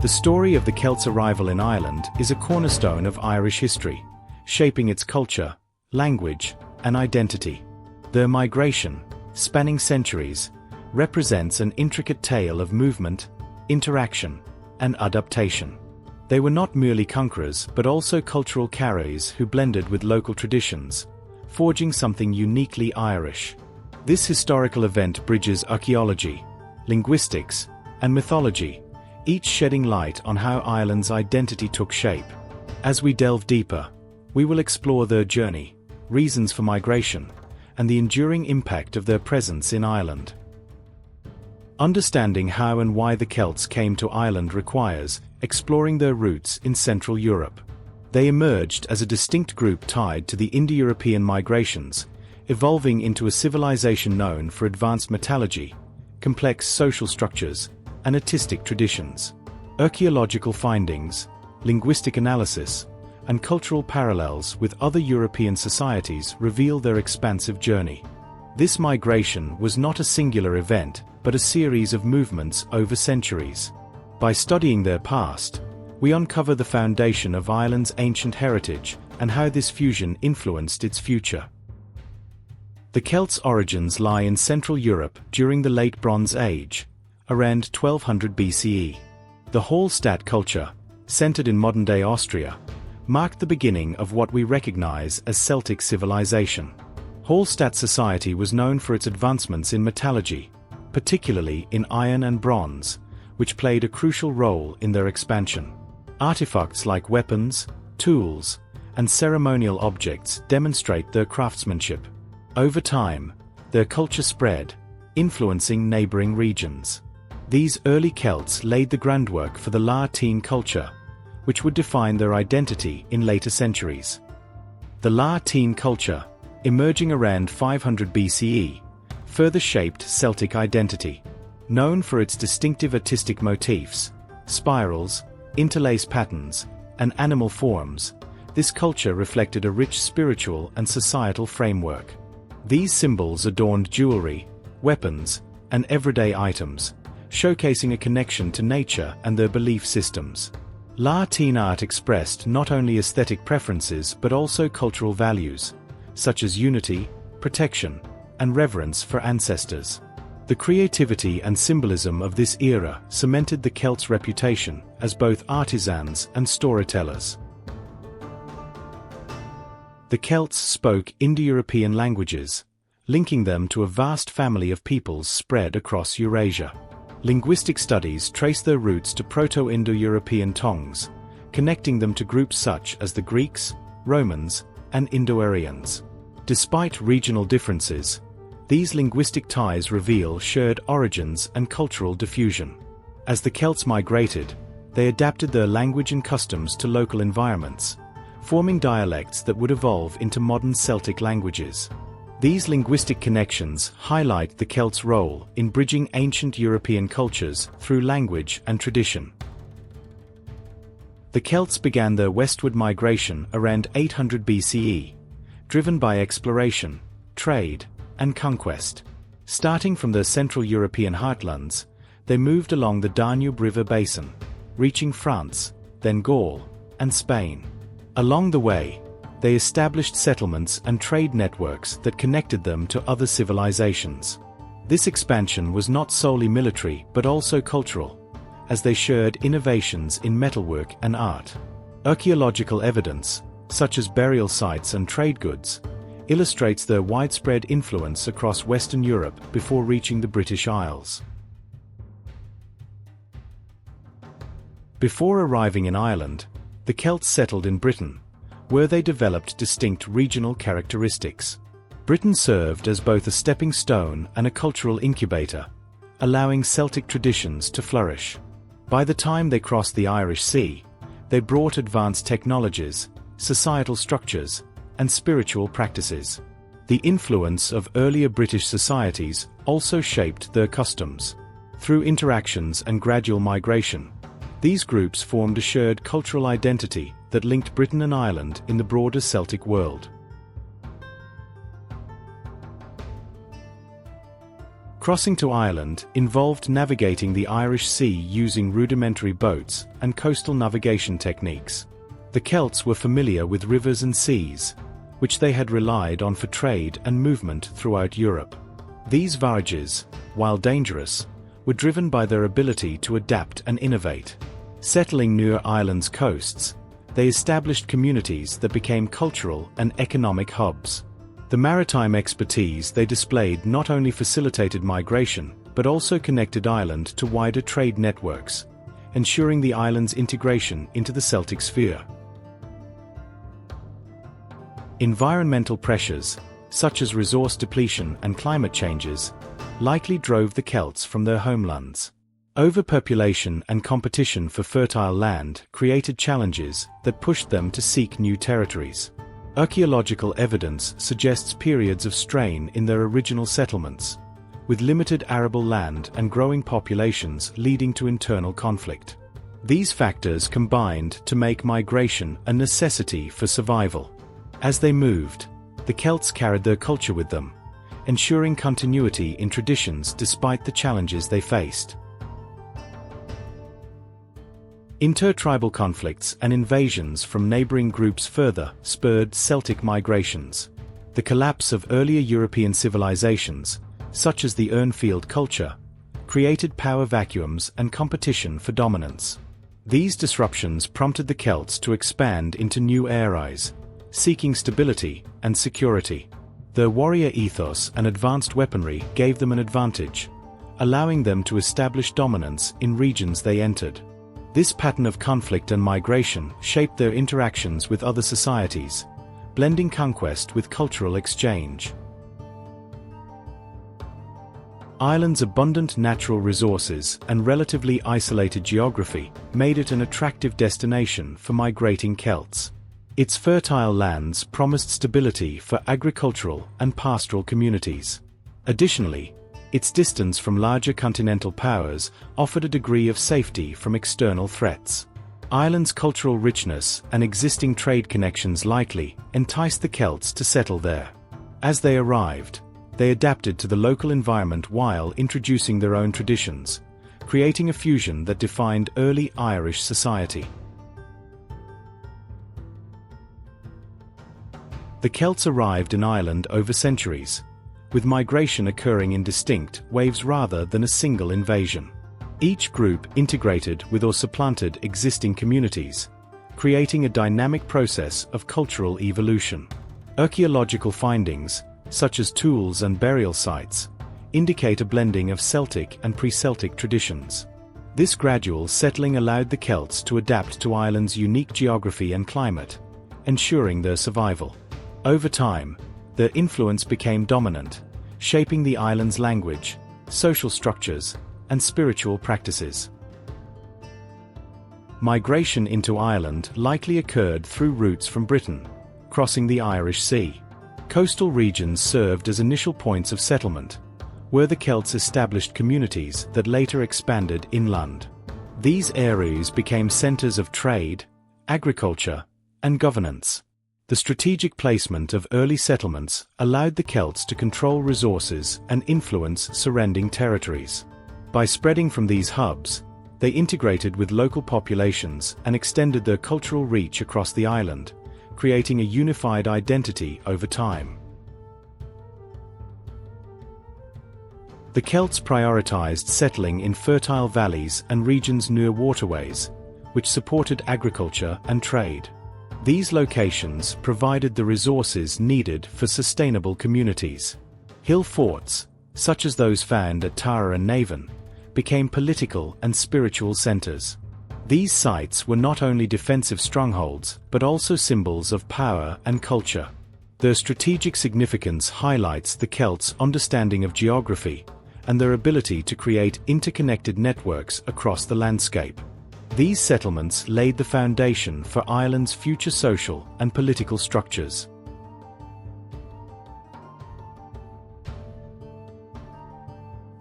The story of the Celts' arrival in Ireland is a cornerstone of Irish history, shaping its culture, language, and identity. Their migration, spanning centuries, represents an intricate tale of movement, interaction, and adaptation. They were not merely conquerors but also cultural carriers who blended with local traditions, forging something uniquely Irish. This historical event bridges archaeology, linguistics, and mythology, each shedding light on how Ireland's identity took shape. As we delve deeper, we will explore their journey, reasons for migration, and the enduring impact of their presence in Ireland. Understanding how and why the Celts came to Ireland requires exploring their roots in Central Europe. They emerged as a distinct group tied to the Indo-European migrations, evolving into a civilization known for advanced metallurgy, complex social structures, and artistic traditions. Archaeological findings, linguistic analysis, and cultural parallels with other European societies reveal their expansive journey. This migration was not a singular event, but a series of movements over centuries. By studying their past, we uncover the foundation of Ireland's ancient heritage and how this fusion influenced its future. The Celts' origins lie in Central Europe during the Late Bronze Age, around 1200 BCE. The Hallstatt culture, centered in modern-day Austria, marked the beginning of what we recognize as Celtic civilization. Hallstatt society was known for its advancements in metallurgy, particularly in iron and bronze, which played a crucial role in their expansion. Artifacts like weapons, tools, and ceremonial objects demonstrate their craftsmanship. Over time, their culture spread, influencing neighboring regions. These early Celts laid the groundwork for the Latin culture, which would define their identity in later centuries. The Latin culture, emerging around 500 BCE, further shaped Celtic identity. Known for its distinctive artistic motifs, spirals, interlaced patterns, and animal forms, this culture reflected a rich spiritual and societal framework. These symbols adorned jewelry, weapons, and everyday items, showcasing a connection to nature and their belief systems. Latin art expressed not only aesthetic preferences but also cultural values, such as unity, protection, and reverence for ancestors. The creativity and symbolism of this era cemented the Celts' reputation as both artisans and storytellers. The Celts spoke Indo-European languages, linking them to a vast family of peoples spread across Eurasia. Linguistic studies trace their roots to Proto-Indo-European tongues, connecting them to groups such as the Greeks, Romans, and Indo-Aryans. Despite regional differences, these linguistic ties reveal shared origins and cultural diffusion. As the Celts migrated, they adapted their language and customs to local environments, forming dialects that would evolve into modern Celtic languages. These linguistic connections highlight the Celts' role in bridging ancient European cultures through language and tradition. The Celts began their westward migration around 800 BCE, driven by exploration, trade, and conquest. Starting from their Central European heartlands, they moved along the Danube River basin, reaching France, then Gaul, and Spain. Along the way, they established settlements and trade networks that connected them to other civilizations. This expansion was not solely military but also cultural, as they shared innovations in metalwork and art. Archaeological evidence, such as burial sites and trade goods, illustrates their widespread influence across Western Europe before reaching the British Isles. Before arriving in Ireland, the Celts settled in Britain, where they developed distinct regional characteristics. Britain served as both a stepping stone and a cultural incubator, allowing Celtic traditions to flourish. By the time they crossed the Irish Sea, they brought advanced technologies, societal structures, and spiritual practices. The influence of earlier British societies also shaped their customs. Through interactions and gradual migration, these groups formed a shared cultural identity that linked Britain and Ireland in the broader Celtic world. Crossing to Ireland involved navigating the Irish Sea using rudimentary boats and coastal navigation techniques. The Celts were familiar with rivers and seas, which they had relied on for trade and movement throughout Europe. These voyages, while dangerous, were driven by their ability to adapt and innovate. Settling near Ireland's coasts, they established communities that became cultural and economic hubs. The maritime expertise they displayed not only facilitated migration, but also connected Ireland to wider trade networks, ensuring the island's integration into the Celtic sphere. Environmental pressures, such as resource depletion and climate changes, likely drove the Celts from their homelands. Overpopulation and competition for fertile land created challenges that pushed them to seek new territories. Archaeological evidence suggests periods of strain in their original settlements, with limited arable land and growing populations leading to internal conflict. These factors combined to make migration a necessity for survival. As they moved, the Celts carried their culture with them, ensuring continuity in traditions despite the challenges they faced. Intertribal conflicts and invasions from neighboring groups further spurred Celtic migrations. The collapse of earlier European civilizations, such as the Urnfield culture, created power vacuums and competition for dominance. These disruptions prompted the Celts to expand into new areas, seeking stability and security. Their warrior ethos and advanced weaponry gave them an advantage, allowing them to establish dominance in regions they entered. This pattern of conflict and migration shaped their interactions with other societies, blending conquest with cultural exchange. Ireland's abundant natural resources and relatively isolated geography made it an attractive destination for migrating Celts. Its fertile lands promised stability for agricultural and pastoral communities. Additionally, its distance from larger continental powers offered a degree of safety from external threats. Ireland's cultural richness and existing trade connections likely enticed the Celts to settle there. As they arrived, they adapted to the local environment while introducing their own traditions, creating a fusion that defined early Irish society. The Celts arrived in Ireland over centuries, with migration occurring in distinct waves rather than a single invasion. Each group integrated with or supplanted existing communities, creating a dynamic process of cultural evolution. Archaeological findings, such as tools and burial sites, indicate a blending of Celtic and pre-Celtic traditions. This gradual settling allowed the Celts to adapt to Ireland's unique geography and climate, ensuring their survival. Over time, their influence became dominant, shaping the island's language, social structures, and spiritual practices. Migration into Ireland likely occurred through routes from Britain, crossing the Irish Sea. Coastal regions served as initial points of settlement, where the Celts established communities that later expanded inland. These areas became centers of trade, agriculture, and governance. The strategic placement of early settlements allowed the Celts to control resources and influence surrounding territories. By spreading from these hubs, they integrated with local populations and extended their cultural reach across the island, creating a unified identity over time. The Celts prioritized settling in fertile valleys and regions near waterways, which supported agriculture and trade. These locations provided the resources needed for sustainable communities. Hill forts, such as those found at Tara and Navan, became political and spiritual centers. These sites were not only defensive strongholds but also symbols of power and culture. Their strategic significance highlights the Celts' understanding of geography and their ability to create interconnected networks across the landscape. These settlements laid the foundation for Ireland's future social and political structures.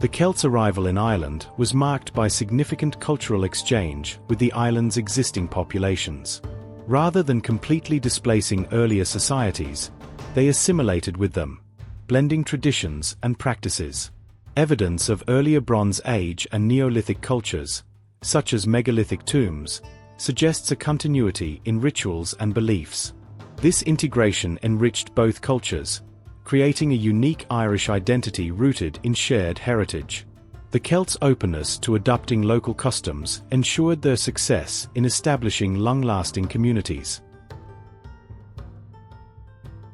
The Celts' arrival in Ireland was marked by significant cultural exchange with the island's existing populations. Rather than completely displacing earlier societies, they assimilated with them, blending traditions and practices. Evidence of earlier Bronze Age and Neolithic cultures, such as megalithic tombs, suggests a continuity in rituals and beliefs. This integration enriched both cultures, creating a unique Irish identity rooted in shared heritage. The Celts' openness to adopting local customs ensured their success in establishing long-lasting communities.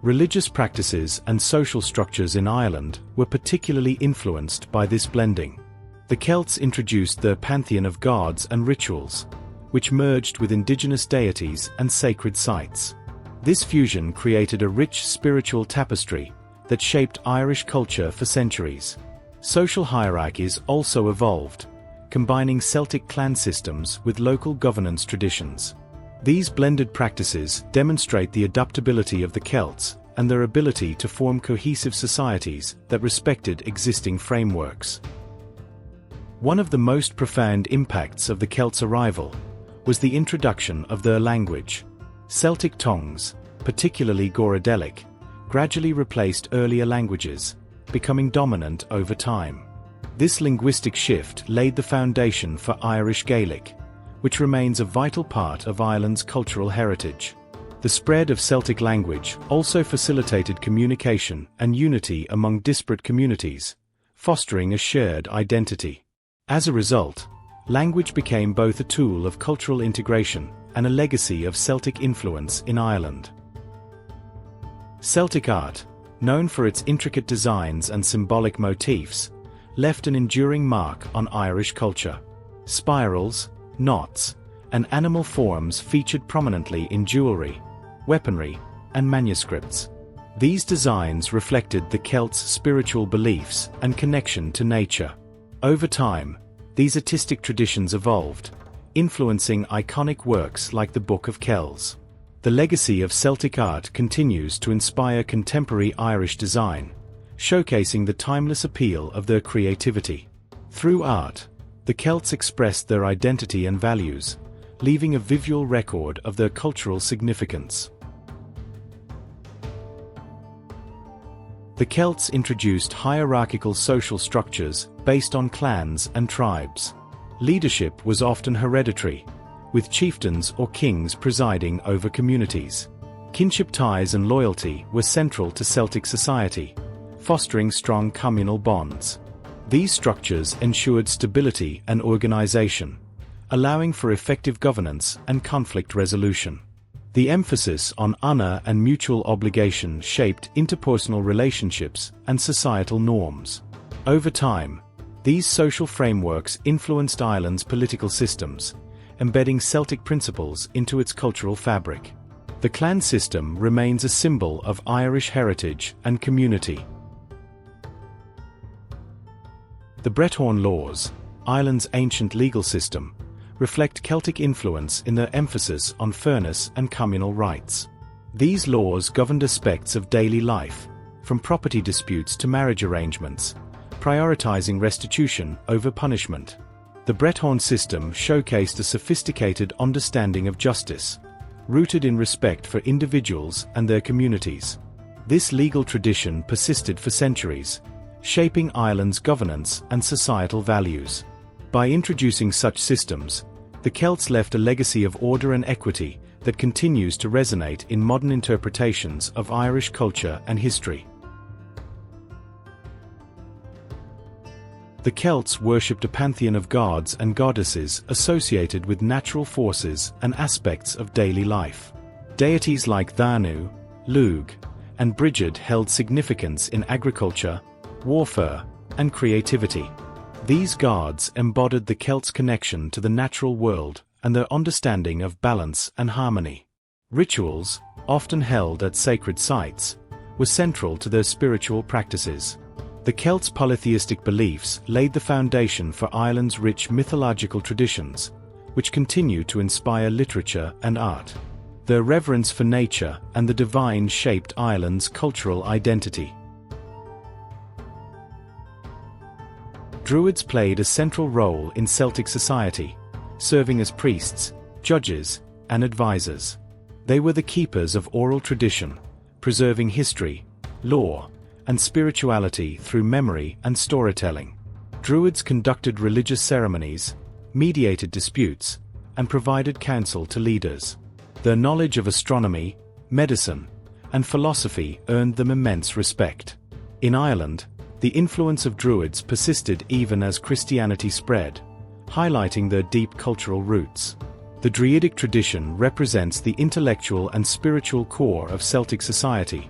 Religious practices and social structures in Ireland were particularly influenced by this blending. The Celts introduced their pantheon of gods and rituals, which merged with indigenous deities and sacred sites. This fusion created a rich spiritual tapestry that shaped Irish culture for centuries. Social hierarchies also evolved, combining Celtic clan systems with local governance traditions. These blended practices demonstrate the adaptability of the Celts and their ability to form cohesive societies that respected existing frameworks. One of the most profound impacts of the Celts' arrival was the introduction of their language. Celtic tongues, particularly Gorodelic, gradually replaced earlier languages, becoming dominant over time. This linguistic shift laid the foundation for Irish Gaelic, which remains a vital part of Ireland's cultural heritage. The spread of Celtic language also facilitated communication and unity among disparate communities, fostering a shared identity. As a result, language became both a tool of cultural integration and a legacy of Celtic influence in Ireland. Celtic art, known for its intricate designs and symbolic motifs, left an enduring mark on Irish culture. Spirals, knots, and animal forms featured prominently in jewelry, weaponry, and manuscripts. These designs reflected the Celts' spiritual beliefs and connection to nature. Over time, these artistic traditions evolved, influencing iconic works like the Book of Kells. The legacy of Celtic art continues to inspire contemporary Irish design, showcasing the timeless appeal of their creativity. Through art, the Celts expressed their identity and values, leaving a visual record of their cultural significance. The Celts introduced hierarchical social structures based on clans and tribes. Leadership was often hereditary, with chieftains or kings presiding over communities. Kinship ties and loyalty were central to Celtic society, fostering strong communal bonds. These structures ensured stability and organization, allowing for effective governance and conflict resolution. The emphasis on honor and mutual obligation shaped interpersonal relationships and societal norms. Over time, these social frameworks influenced Ireland's political systems, embedding Celtic principles into its cultural fabric. The clan system remains a symbol of Irish heritage and community. The Brethorn laws, Ireland's ancient legal system, reflect Celtic influence in their emphasis on fairness and communal rights. These laws governed aspects of daily life, from property disputes to marriage arrangements, prioritizing restitution over punishment. The Brethorn system showcased a sophisticated understanding of justice, rooted in respect for individuals and their communities. This legal tradition persisted for centuries, shaping Ireland's governance and societal values. By introducing such systems, the Celts left a legacy of order and equity that continues to resonate in modern interpretations of Irish culture and history. The Celts worshipped a pantheon of gods and goddesses associated with natural forces and aspects of daily life. Deities like Danu, Lugh, and Brigid held significance in agriculture, warfare, and creativity. These gods embodied the Celts' connection to the natural world and their understanding of balance and harmony. Rituals, often held at sacred sites, were central to their spiritual practices. The Celts' polytheistic beliefs laid the foundation for Ireland's rich mythological traditions, which continue to inspire literature and art. Their reverence for nature and the divine shaped Ireland's cultural identity. Druids played a central role in Celtic society, serving as priests, judges, and advisors. They were the keepers of oral tradition, preserving history, law, and spirituality through memory and storytelling. Druids conducted religious ceremonies, mediated disputes, and provided counsel to leaders. Their knowledge of astronomy, medicine, and philosophy earned them immense respect. In Ireland, the influence of Druids persisted even as Christianity spread, highlighting their deep cultural roots. The Druidic tradition represents the intellectual and spiritual core of Celtic society,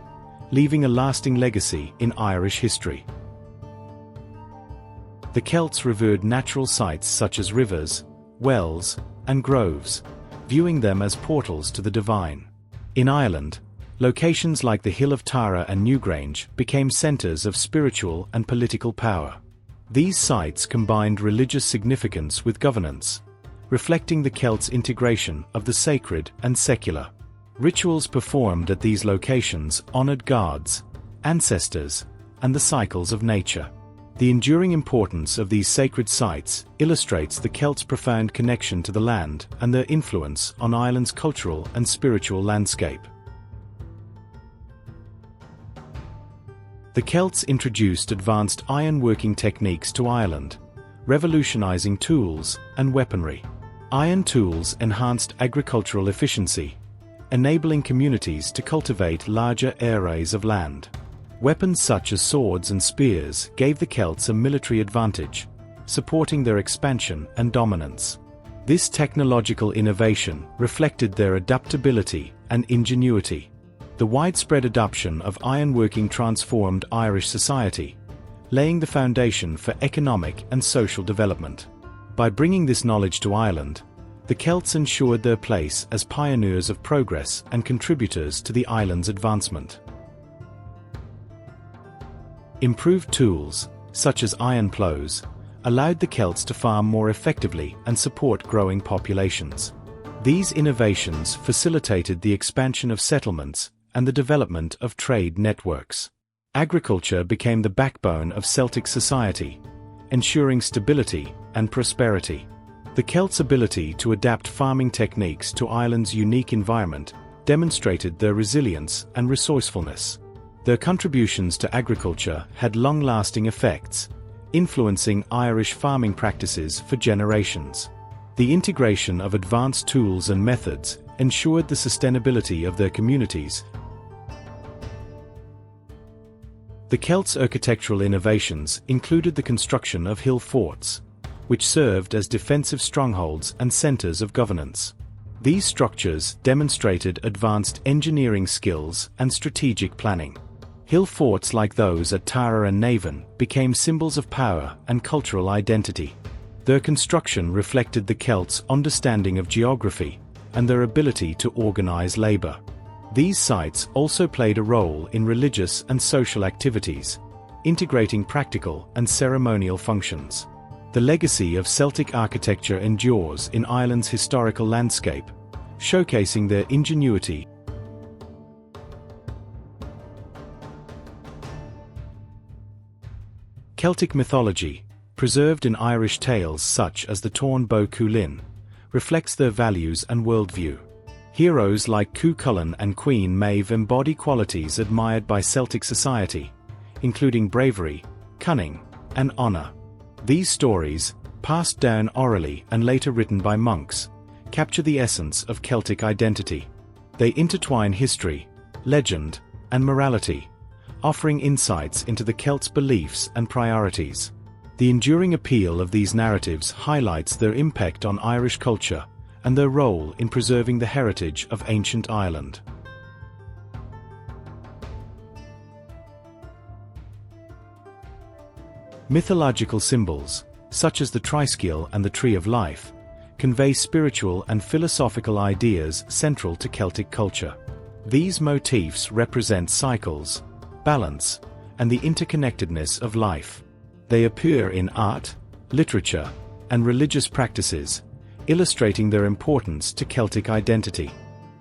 leaving a lasting legacy in Irish history. The Celts revered natural sites such as rivers, wells, and groves, viewing them as portals to the divine. In Ireland, locations like the Hill of Tara and Newgrange became centres of spiritual and political power. These sites combined religious significance with governance, reflecting the Celts' integration of the sacred and secular. Rituals performed at these locations honored gods, ancestors, and the cycles of nature. The enduring importance of these sacred sites illustrates the Celts' profound connection to the land and their influence on Ireland's cultural and spiritual landscape. The Celts introduced advanced iron-working techniques to Ireland, revolutionizing tools and weaponry. Iron tools enhanced agricultural efficiency, enabling communities to cultivate larger areas of land. Weapons such as swords and spears gave the Celts a military advantage, supporting their expansion and dominance. This technological innovation reflected their adaptability and ingenuity. The widespread adoption of ironworking transformed Irish society, laying the foundation for economic and social development. By bringing this knowledge to Ireland, the Celts ensured their place as pioneers of progress and contributors to the island's advancement. Improved tools, such as iron ploughs, allowed the Celts to farm more effectively and support growing populations. These innovations facilitated the expansion of settlements and the development of trade networks. Agriculture became the backbone of Celtic society, ensuring stability and prosperity. The Celts' ability to adapt farming techniques to Ireland's unique environment demonstrated their resilience and resourcefulness. Their contributions to agriculture had long-lasting effects, influencing Irish farming practices for generations. The integration of advanced tools and methods ensured the sustainability of their communities. The Celts' architectural innovations included the construction of hill forts, which served as defensive strongholds and centres of governance. These structures demonstrated advanced engineering skills and strategic planning. Hill forts like those at Tara and Navan became symbols of power and cultural identity. Their construction reflected the Celts' understanding of geography and their ability to organize labor. These sites also played a role in religious and social activities, integrating practical and ceremonial functions. The legacy of Celtic architecture endures in Ireland's historical landscape, showcasing their ingenuity. Celtic mythology, preserved in Irish tales such as the Torn Bow Cuillin, reflects their values and worldview. Heroes like Cú Chulainn and Queen Maeve embody qualities admired by Celtic society, including bravery, cunning, and honor. These stories, passed down orally and later written by monks, capture the essence of Celtic identity. They intertwine history, legend, and morality, offering insights into the Celts' beliefs and priorities. The enduring appeal of these narratives highlights their impact on Irish culture and their role in preserving the heritage of ancient Ireland. Mythological symbols, such as the triskill and the Tree of Life, convey spiritual and philosophical ideas central to Celtic culture. These motifs represent cycles, balance, and the interconnectedness of life. They appear in art, literature, and religious practices, illustrating their importance to Celtic identity.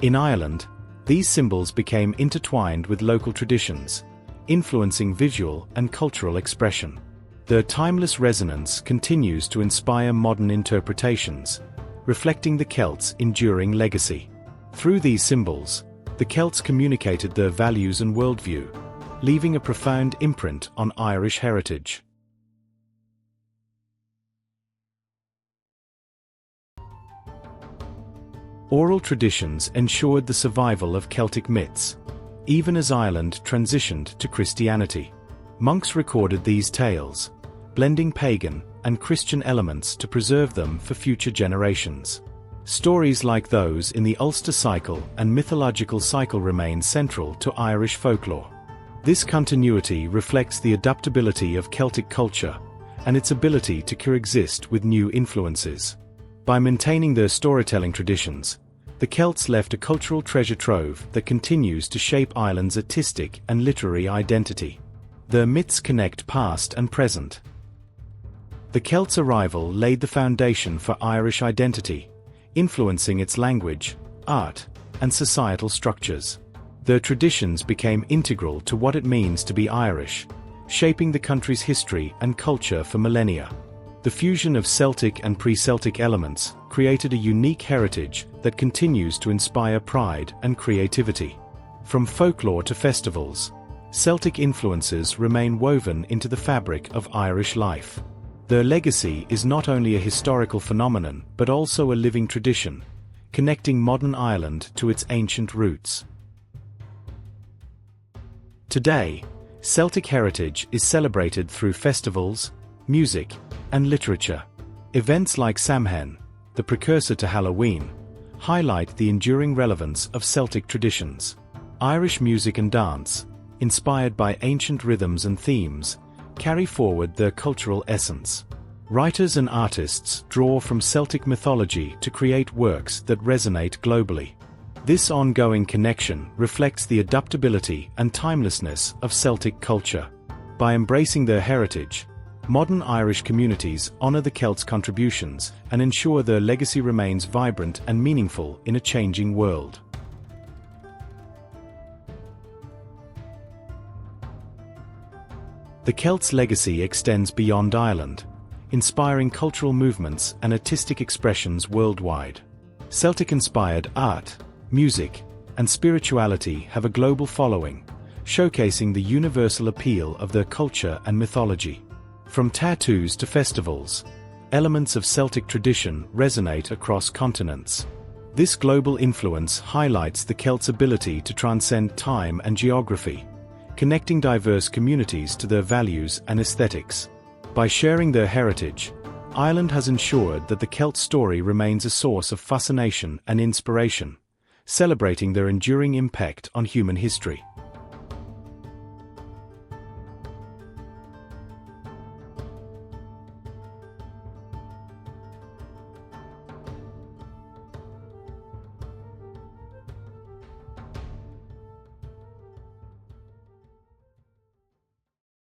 In Ireland, these symbols became intertwined with local traditions, influencing visual and cultural expression. Their timeless resonance continues to inspire modern interpretations, reflecting the Celts' enduring legacy. Through these symbols, the Celts communicated their values and worldview, leaving a profound imprint on Irish heritage. Oral traditions ensured the survival of Celtic myths, even as Ireland transitioned to Christianity. Monks recorded these tales, blending pagan and Christian elements to preserve them for future generations. Stories like those in the Ulster cycle and mythological cycle remain central to Irish folklore. This continuity reflects the adaptability of Celtic culture and its ability to coexist with new influences. By maintaining their storytelling traditions, the Celts left a cultural treasure trove that continues to shape Ireland's artistic and literary identity. Their myths connect past and present. The Celts' arrival laid the foundation for Irish identity, influencing its language, art, and societal structures. Their traditions became integral to what it means to be Irish, shaping the country's history and culture for millennia. The fusion of Celtic and pre-Celtic elements created a unique heritage that continues to inspire pride and creativity. From folklore to festivals, Celtic influences remain woven into the fabric of Irish life. Their legacy is not only a historical phenomenon but also a living tradition, connecting modern Ireland to its ancient roots. Today, Celtic heritage is celebrated through festivals, music, and literature. Events like Samhain, the precursor to Halloween, highlight the enduring relevance of Celtic traditions. Irish music and dance, inspired by ancient rhythms and themes, carry forward their cultural essence. Writers and artists draw from Celtic mythology to create works that resonate globally. This ongoing connection reflects the adaptability and timelessness of Celtic culture. By embracing their heritage, modern Irish communities honor the Celts' contributions and ensure their legacy remains vibrant and meaningful in a changing world. The Celts' legacy extends beyond Ireland, inspiring cultural movements and artistic expressions worldwide. Celtic-inspired art, music, and spirituality have a global following, showcasing the universal appeal of their culture and mythology. From tattoos to festivals, elements of Celtic tradition resonate across continents. This global influence highlights the Celts' ability to transcend time and geography, connecting diverse communities to their values and aesthetics. By sharing their heritage, Ireland has ensured that the Celt story remains a source of fascination and inspiration, celebrating their enduring impact on human history.